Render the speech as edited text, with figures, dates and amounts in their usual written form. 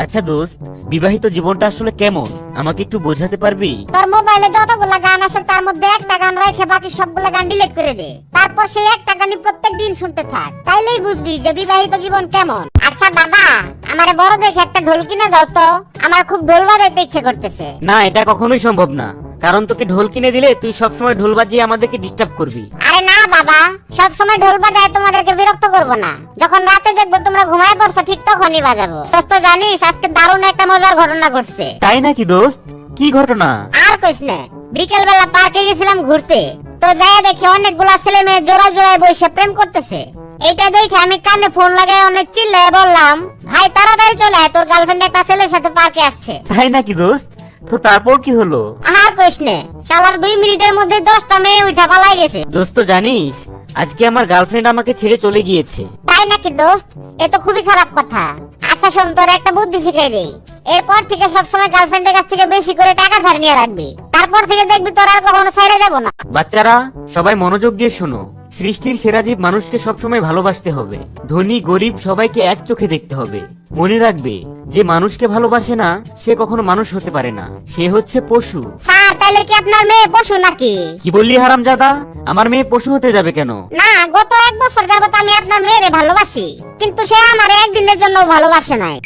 আচ্ছা দোস্ত, বিবাহিত জীবনটা আসলে কেমন আমাকে একটু বোঝাতে পারবি? তোর মোবাইলে যতগুলা গান আছে তার মধ্যে একটা গান রেখে বাকি সবগুলা গান ডিলিট করে দে। তারপর সেই একটা গানই প্রত্যেকদিন শুনতে থাক, তাইলেই বুঝবি যে বিবাহিত জীবন কেমন। আচ্ছা দাদা, আমারে বড় দেখে একটা ঢোল কিনে দাও তো, আমার খুব ঢোল বাজাইতে ইচ্ছে করতেছে। না, এটা কখনোই সম্ভব না, কারণ তোকে ঢোল কিনে দিলে তুই সবসময় ঢোল বাজিয়ে আমাদেরকে ডিস্টার্ব করবি। আরে না বাবা, সব সময় ঢোল বাজায় তোমাদেরকে বিরক্ত করব না। যখন রাতে দেখবো তোমরা ঘুমায় পড়ছো ঠিক তখনই বাজাবো। দোস্ত জানিস আজকে দারুণ একটা মজার ঘটনা ঘটছে। তাই নাকি দোস্ত? কি ঘটনা? আর কইস না, বিকেল বেলা পার্কে গেছিলাম ঘুরতে, তো যাই দেখি অনেকগুলা ছেলে মেয়ে জোড়া জোড়ায় বসে প্রেম করতেছে। এইটা দেখে আমি কানে ফোন লাগাই অনেক চিল্লায় বললাম, ভাই তাড়াতাড়ি চলে আয়, তোর গার্লফ্রেন্ড একটা ছেলের সাথে পার্কে আসছে। তাই নাকি দোস্ত? তো তারপর কি হলো? আর কইস না, শালার 2 মিনিটের মধ্যে 10টা মেয়ে উঠা পালাই গেছে। দোস্ত জানিস, আজকে আমার গার্লফ্রেন্ড আমাকে ছেড়ে চলে গিয়েছে। তাই নাকি দোস্ত? এ তো খুবই খারাপ কথা। আচ্ছা শোন, তোর একটা বুদ্ধি শিখাই দেই। এরপর থেকে সবসময় গার্লফ্রেন্ডের কাছ থেকে বেশি করে টাকা ধার নিয়ে রাখবি, তারপর থেকে দেখবি তোর আর কখনো ছেড়ে যাব না। বাচ্চারা সবাই মনোযোগ দিয়ে শোনো। সৃষ্টির সেরা জীব মানুষকে সবসময় ভালোবাসতে হবে। ধনী গরিব সবাইকে এক চোখে দেখতে হবে। মনে রাখবে, যে মানুষকে ভালোবাসে না সে কখনো মানুষ হতে পারে না, সে হচ্ছে পশু। স্যার তাহলে কি আপনার মেয়ে পশু নাকি? কি বললি হারামজাদা? আমার মেয়ে পশু হতে যাবে কেন? না, গত 1 বছর যাবত আমি আপনার মেয়েরে ভালোবাসি, কিন্তু সে আমার একদিনের জন্য ভালোবাসে নাই।